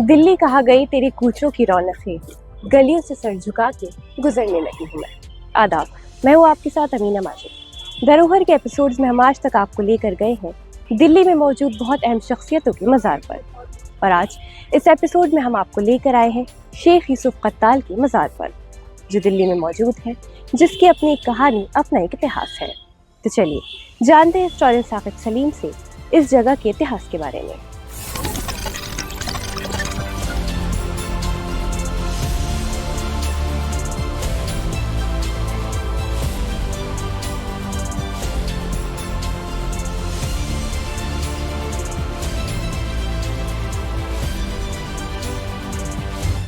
दिल्ली कहाँ गई तेरी कूचों की रौनकें, गलियों से सर झुका के गुजरने लगी हूँ मैं। आदाब, मैं हूँ आपके साथ अमीना माजिद। धरोहर के एपिसोड्स में हम आज तक आपको लेकर गए हैं दिल्ली में मौजूद बहुत अहम शख्सियतों के मज़ार पर, और आज इस एपिसोड में हम आपको लेकर आए हैं शेख यूसुफ कत्ताल के मज़ार पर, जो दिल्ली में मौजूद है, जिसकी अपनी एक कहानी, अपना एक इतिहास है। तो चलिए जानते हैं हिस्टोरियन साकिब सलीम से इस जगह के इतिहास के बारे में।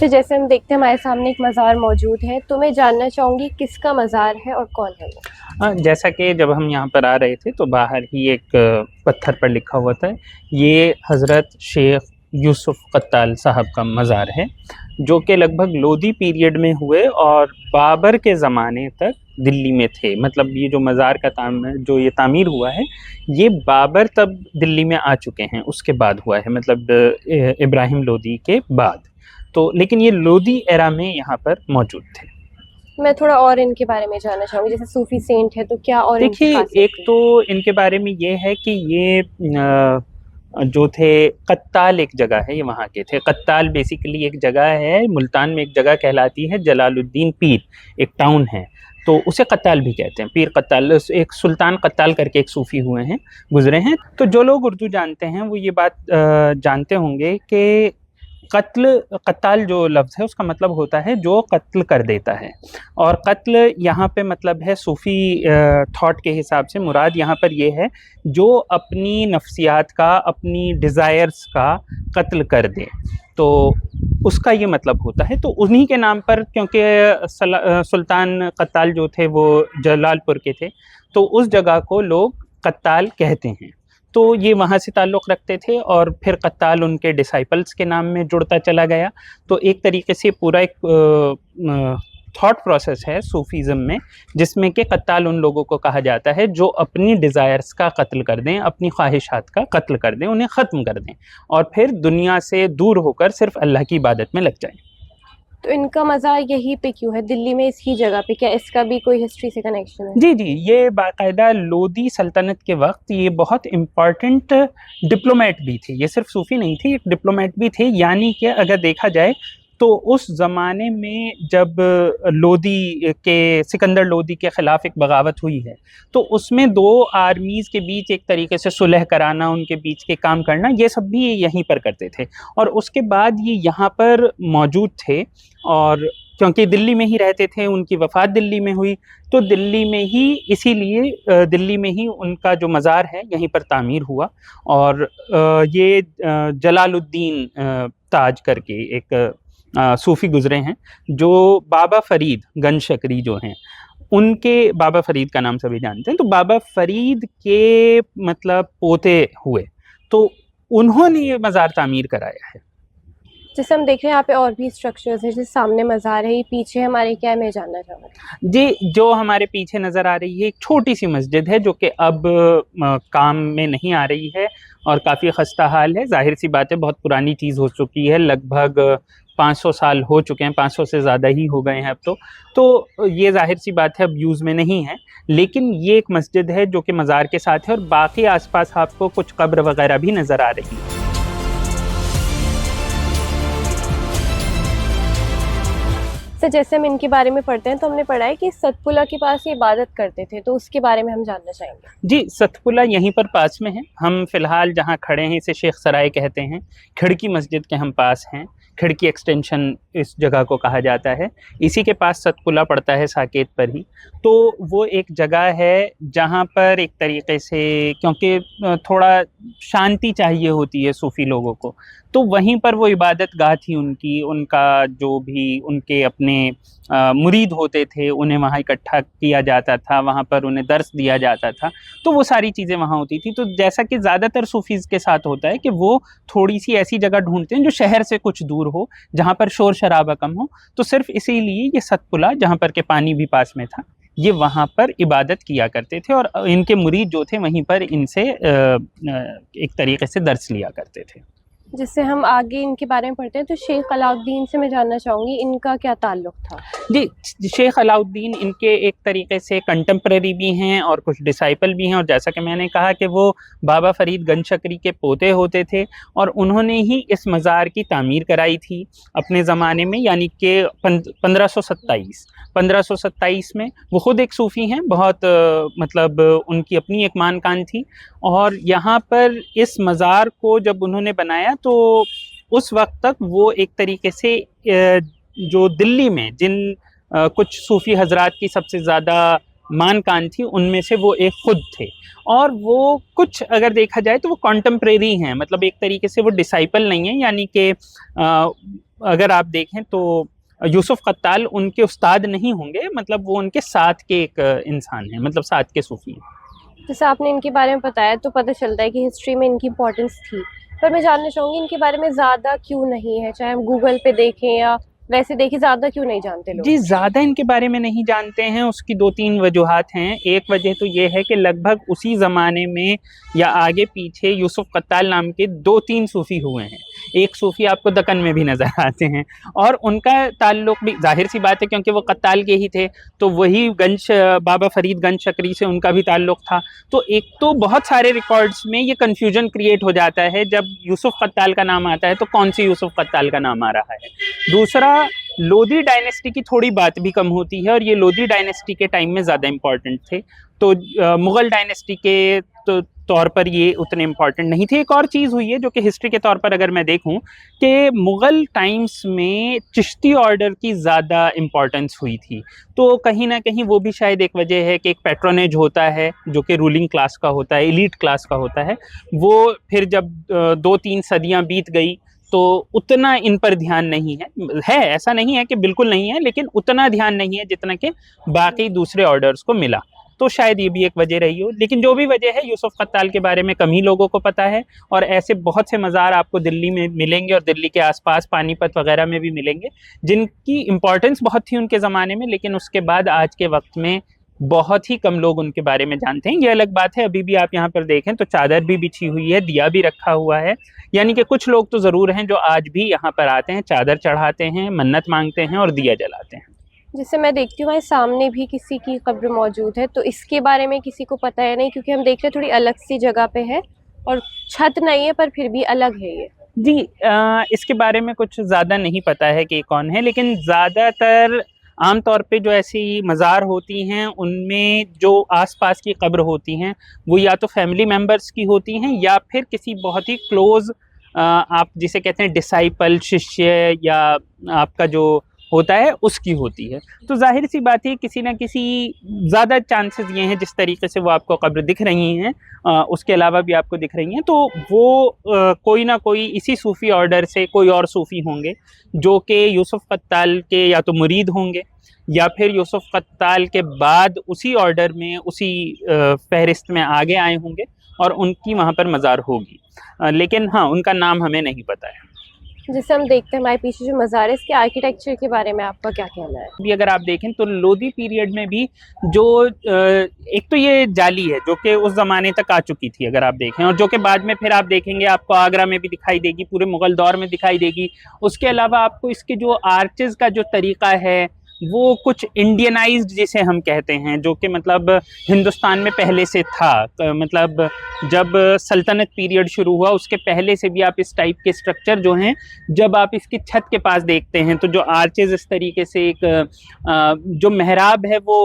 तो जैसे हम देखते हैं हमारे सामने एक मज़ार मौजूद है, तो मैं जानना चाहूँगी किसका मज़ार है और कौन है वो? जैसा कि जब हम यहाँ पर आ रहे थे तो बाहर ही एक पत्थर पर लिखा हुआ था, ये हज़रत शेख यूसुफ कत्ताल साहब का मज़ार है, जो कि लगभग लोधी पीरियड में हुए और बाबर के ज़माने तक दिल्ली में थे। मतलब ये जो मज़ार का जो ये तामीर हुआ है, ये बाबर तब दिल्ली में आ चुके हैं, उसके बाद हुआ है, मतलब इब्राहिम लोधी के बाद। तो लेकिन ये लोधी एरा में यहाँ पर मौजूद थे। मैं थोड़ा और इनके बारे में जानना चाहूँगी, जैसे सूफी सेंट है तो क्या और देखिए, एक तो इनके बारे में ये है कि ये जो थे कत्ताल, एक जगह है, ये वहाँ के थे। कत्ताल बेसिकली एक जगह है, मुल्तान में एक जगह कहलाती है जलालुद्दीन पीर, एक टाउन है, तो उसे कत्ताल भी कहते हैं, पीर कत्ताल। एक सुल्तान कत्ताल करके एक सूफ़ी हुए हैं, गुजरे हैं। तो जो लोग उर्दू जानते हैं वो ये बात जानते होंगे कि कत्ताल जो लफ्ज़ है उसका मतलब होता है जो कत्ल कर देता है, और कत्ल यहाँ पे मतलब है सूफ़ी थॉट के हिसाब से मुराद यहाँ पर ये है जो अपनी नफ्सियात का, अपनी डिज़ायर्स का कत्ल कर दे, तो उसका ये मतलब होता है। तो उन्हीं के नाम पर, क्योंकि सुल्तान कत्ताल जो थे वो जलालपुर के थे, तो उस जगह को लोग कत्ताल कहते हैं। तो ये वहाँ से ताल्लुक़ रखते थे और फिर कत्ताल उनके डिसाइपल्स के नाम में जुड़ता चला गया। तो एक तरीके से पूरा एक थॉट प्रोसेस है सूफीज़म में, जिसमें कि कत्ताल उन लोगों को कहा जाता है जो अपनी डिज़ायर्स का कत्ल कर दें, अपनी ख्वाहिशात का कत्ल कर दें, उन्हें ख़त्म कर दें और फिर दुनिया से दूर होकर सिर्फ अल्लाह की इबादत में लग जाएं। तो इनका मज़ार यहीं पे क्यों है, दिल्ली में इसी जगह पे? क्या इसका भी कोई हिस्ट्री से कनेक्शन है? जी, ये बाकायदा लोधी सल्तनत के वक्त ये बहुत इम्पॉर्टेंट डिप्लोमेट भी थे। ये सिर्फ सूफ़ी नहीं थे, एक डिप्लोमेट भी थे। यानी कि अगर देखा जाए तो उस ज़माने में जब सिकंदर लोधी के ख़िलाफ़ एक बगावत हुई है, तो उसमें दो आर्मीज़ के बीच एक तरीके से सुलह कराना, उनके बीच के काम करना, ये सब भी यहीं पर करते थे। और उसके बाद ये यहाँ पर मौजूद थे, और क्योंकि दिल्ली में ही रहते थे, उनकी वफ़ात दिल्ली में हुई, तो दिल्ली में ही, इसीलिए दिल्ली में ही उनका जो मज़ार है यहीं पर तामीर हुआ। और ये जलालुद्दीन ताज करके एक सूफ़ी गुज़रे हैं, जो बाबा फ़रीद गंज शकरी जो हैं, उनके, बाबा फ़रीद का नाम सभी जानते हैं, तो बाबा फ़रीद के मतलब पोते हुए, तो उन्होंने ये मज़ार तामीर कराया है। जैसे हम देख रहे हैं यहाँ पे और भी स्ट्रक्चर्स हैं, जैसे सामने मज़ार है, ये पीछे हमारे क्या है, मैं जानना चाहूँगी। जी, जो हमारे पीछे नज़र आ रही है एक छोटी सी मस्जिद है, जो कि अब काम में नहीं आ रही है और काफ़ी खस्ता हाल है। ज़ाहिर सी बात है, बहुत पुरानी चीज़ हो चुकी है, लगभग 500 साल हो चुके हैं, 500 से ज़्यादा ही हो गए हैं अब तो ये ज़ाहिर सी बात है अब यूज़ में नहीं है। लेकिन ये एक मस्जिद है जो कि मज़ार के साथ है, और बाकी आसपास आपको कुछ कब्र वगैरह भी नज़र आ रही है। तो जैसे हम इनके बारे में पढ़ते हैं तो हमने पढ़ा है कि सतपुला के पास ये इबादत करते थे, तो उसके बारे में हम जानना चाहेंगे। जी, सतपुला यहीं पर पास में है। हम फ़िलहाल जहाँ खड़े हैं इसे शेख सराय कहते हैं। खिड़की मस्जिद के हम पास हैं, खिड़की एक्सटेंशन इस जगह को कहा जाता है। इसी के पास सतपुला पड़ता है, साकेत पर ही। तो वो एक जगह है जहाँ पर एक तरीके से, क्योंकि थोड़ा शांति चाहिए होती है सूफ़ी लोगों को, तो वहीं पर वो इबादत गाह थी उनकी। उनका जो भी उनके अपने मुरीद होते थे, उन्हें वहाँ इकट्ठा किया जाता था, वहाँ पर उन्हें दर्स दिया जाता था, तो वो सारी चीज़ें वहाँ होती थी। तो जैसा कि ज़्यादातर सूफ़ीज़ के साथ होता है कि वो थोड़ी सी ऐसी जगह ढूंढते हैं जो शहर से कुछ दूर हो, जहाँ पर शोर शराबा कम हो। तो सिर्फ इसीलिए ये सतपुला, जहाँ पर के पानी भी पास में था, ये वहाँ पर इबादत किया करते थे, और इनके मुरीद जो थे वहीं पर इनसे एक तरीके से दर्स लिया करते थे। जिससे हम आगे इनके बारे में पढ़ते हैं, तो शेख अलाउद्दीन से मैं जानना चाहूँगी इनका क्या ताल्लुक था। जी, शेख अलाउद्दीन इनके एक तरीके से कंटेम्प्रेरी भी हैं और कुछ डिसाइपल भी हैं, और जैसा कि मैंने कहा कि वो बाबा फरीद गंजशकरी के पोते होते थे, और उन्होंने ही इस मज़ार की तामीर कराई थी अपने ज़माने में, यानी कि 1527 में। वो ख़ुद एक सूफ़ी हैं, बहुत मतलब उनकी अपनी एक मान कान थी, और यहाँ पर इस मज़ार को जब उन्होंने बनाया तो उस वक्त तक वो एक तरीके से जो दिल्ली में जिन कुछ सूफ़ी हजरात की सबसे ज़्यादा मान कान थी, उनमें से वो एक खुद थे। और वो कुछ अगर देखा जाए तो वो कॉन्टेम्प्रेरी हैं, मतलब एक तरीके से वो डिसाइपल नहीं है, यानी कि अगर आप देखें तो यूसुफ कत्ताल उनके उस्ताद नहीं होंगे, मतलब वो उनके साथ के एक इंसान हैं, मतलब साथ के सूफ़ी हैं। जैसे आपने इनके बारे में बताया तो पता चलता है कि हिस्ट्री में इनकी इम्पोर्टेंस थी, पर मैं जानना चाहूँगी इनके बारे में ज़्यादा क्यों नहीं है, चाहे हम गूगल पे देखें या वैसे देखें, ज़्यादा क्यों नहीं जानते लोग। जी, ज़्यादा इनके बारे में नहीं जानते हैं, उसकी 2-3 वजूहात हैं। एक वजह तो ये है कि लगभग उसी ज़माने में या आगे पीछे यूसुफ कत्ताल नाम के 2-3 सूफ़ी हुए हैं। एक सूफ़ी आपको दक्कन में भी नज़र आते हैं, और उनका ताल्लुक़ भी ज़ाहिर-सी बात है क्योंकि वो कत्ताल के ही थे, तो वही बाबा फ़रीद गंजशकरी से उनका भी ताल्लुक़ था। तो एक तो बहुत सारे रिकॉर्ड्स में ये कन्फ्यूजन क्रिएट हो जाता है, जब यूसुफ कत्ताल का नाम आता है तो कौन से यूसुफ कत्ताल का नाम आ रहा है। दूसरा, लोधी डायनेस्टी की थोड़ी बात भी कम होती है, और ये लोधी डायनेस्टी के टाइम में ज़्यादा इम्पॉर्टेंट थे, तो मुग़ल डायनेस्टी के तो तौर पर ये उतने इम्पॉर्टेंट नहीं थे। एक और चीज़ हुई है जो कि हिस्ट्री के तौर पर अगर मैं देखूं, कि मुग़ल टाइम्स में चिश्ती ऑर्डर की ज़्यादा इम्पॉर्टेंस हुई थी, तो कहीं ना कहीं वो भी शायद एक वजह है कि एक पैट्रोनेज होता है जो कि रूलिंग क्लास का होता है, एलीट क्लास का होता है। वो फिर जब 2-3 सदियाँ बीत गई तो उतना इन पर ध्यान नहीं है, ऐसा नहीं है कि बिल्कुल नहीं है, लेकिन उतना ध्यान नहीं है जितना कि बाकी दूसरे ऑर्डर्स को मिला, तो शायद ये भी एक वजह रही हो। लेकिन जो भी वजह है, यूसुफ कत्ताल के बारे में कम ही लोगों को पता है, और ऐसे बहुत से मज़ार आपको दिल्ली में मिलेंगे और दिल्ली के आसपास पानीपत वगैरह में भी मिलेंगे, जिनकी इम्पोर्टेंस बहुत थी उनके ज़माने में, लेकिन उसके बाद आज के वक्त में बहुत ही कम लोग उनके बारे में जानते हैं। ये अलग बात है, अभी भी आप यहाँ पर देखें तो चादर भी बिछी हुई है, दिया भी रखा हुआ है, यानी कि कुछ लोग तो ज़रूर हैं जो आज भी यहाँ पर आते हैं, चादर चढ़ाते हैं, मन्नत मांगते हैं और दिया जलाते हैं। जिससे मैं देखती हूँ वहाँ सामने भी किसी की कब्र मौजूद है, तो इसके बारे में किसी को पता है नहीं, क्योंकि हम देख रहे हैं थोड़ी अलग सी जगह पे है और छत नहीं है, पर फिर भी अलग है ये। जी, इसके बारे में कुछ ज़्यादा नहीं पता है कि कौन है, लेकिन ज़्यादातर आम तौर पे जो ऐसी मज़ार होती हैं उनमें जो आसपास की कब्र होती हैं वो या तो फैमिली मेम्बर्स की होती हैं, या फिर किसी बहुत ही क्लोज़ आप जिसे कहते हैं डिसाइपल, शिष्य, या आपका जो होता है उसकी होती है। तो ज़ाहिर सी बात है किसी ना किसी, ज़्यादा चांसेस ये हैं जिस तरीके से वो आपको कब्र दिख रही हैं, उसके अलावा भी आपको दिख रही हैं, तो वो कोई ना कोई इसी सूफ़ी ऑर्डर से कोई और सूफ़ी होंगे जो कि यूसुफ कत्ताल के या तो मुरीद होंगे, या फिर यूसुफ कत्ताल के बाद उसी ऑर्डर में, उसी फहरिस्त में आगे आए होंगे और उनकी वहाँ पर मज़ार होगी। लेकिन हाँ, उनका नाम हमें नहीं पता है। जैसे हम देखते हैं हमारे पीछे जो मज़ार है, इसके आर्किटेक्चर के बारे में आपका क्या कहना है? भी अगर आप देखें तो लोधी पीरियड में भी जो एक तो ये जाली है जो कि उस ज़माने तक आ चुकी थी अगर आप देखें, और जो कि बाद में फिर आप देखेंगे आपको आगरा में भी दिखाई देगी, पूरे मुग़ल दौर में दिखाई देगी। उसके अलावा आपको इसके जो आर्चेज़ का जो तरीक़ा है वो कुछ इंडियनाइज्ड जिसे हम कहते हैं, जो कि मतलब हिंदुस्तान में पहले से था, मतलब जब सल्तनत पीरियड शुरू हुआ उसके पहले से भी आप इस टाइप के स्ट्रक्चर जो हैं, जब आप इसकी छत के पास देखते हैं तो जो आर्चेज़ इस तरीके से एक जो मेहराब है वो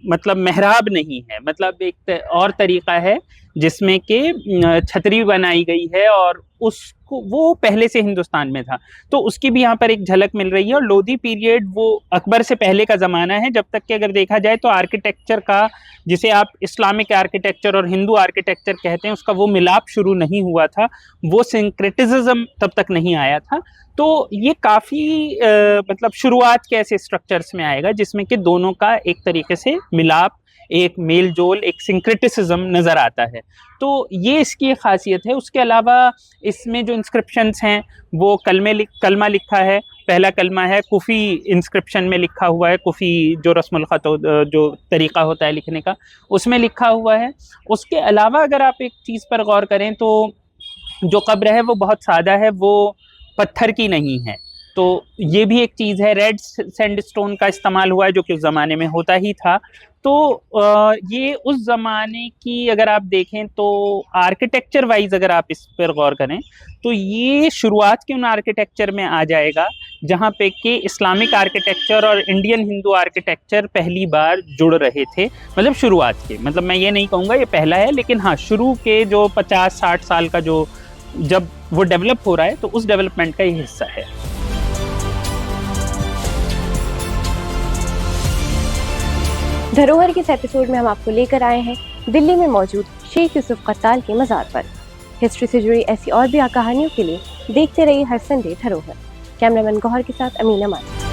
मतलब मेहराब नहीं है, मतलब एक और तरीक़ा है जिसमें कि छतरी बनाई गई है, और उसको वो पहले से हिंदुस्तान में था, तो उसकी भी यहाँ पर एक झलक मिल रही है। और लोधी पीरियड वो अकबर से पहले का ज़माना है, जब तक कि अगर देखा जाए तो आर्किटेक्चर का, जिसे आप इस्लामिक आर्किटेक्चर और हिंदू आर्किटेक्चर कहते हैं, उसका वो मिलाप शुरू नहीं हुआ था, वो सिंक्रेटिसिज्म तब तक नहीं आया था। तो ये काफ़ी मतलब शुरुआत के ऐसे स्ट्रक्चर्स में आएगा जिसमें कि दोनों का एक तरीके से मिलाप, एक मेल जोल, एक सिंक्रेटिसिज्म नज़र आता है, तो ये इसकी एक ख़ासियत है। उसके अलावा इसमें जो इंस्क्रिप्शंस हैं वो कलमा लिखा है, पहला कलमा है कुफ़ी इंस्क्रिप्शन में लिखा हुआ है, कुफ़ी जो रस्मुल ख़त जो तरीक़ा होता है लिखने का उसमें लिखा हुआ है। उसके अलावा अगर आप एक चीज़ पर गौर करें तो जो कब्र है वो बहुत सादा है, वो पत्थर की नहीं है। तो ये भी एक चीज़ है। रेड सैंडस्टोन का इस्तेमाल हुआ है जो कि उस ज़माने में होता ही था। तो ये उस ज़माने की अगर आप देखें तो आर्किटेक्चर वाइज अगर आप इस पर गौर करें तो ये शुरुआत के उन आर्किटेक्चर में आ जाएगा जहाँ पे कि इस्लामिक आर्किटेक्चर और इंडियन हिंदू आर्किटेक्चर पहली बार जुड़ रहे थे। मतलब शुरुआत के, मतलब मैं ये नहीं कहूँगा ये पहला है, लेकिन हाँ शुरू के जो 50-60 साल का जो जब वो डेवलप हो रहा है तो उस डेवलपमेंट का ये हिस्सा है। धरोहर के इस एपिसोड में हम आपको लेकर आए हैं दिल्ली में मौजूद शेख यूसुफ कत्ताल के मज़ार पर। हिस्ट्री से जुड़ी ऐसी और भी कहानियों के लिए देखते रहिए हर संडे धरोहर। कैमरामैन गौहर के साथ अमीना माजिद।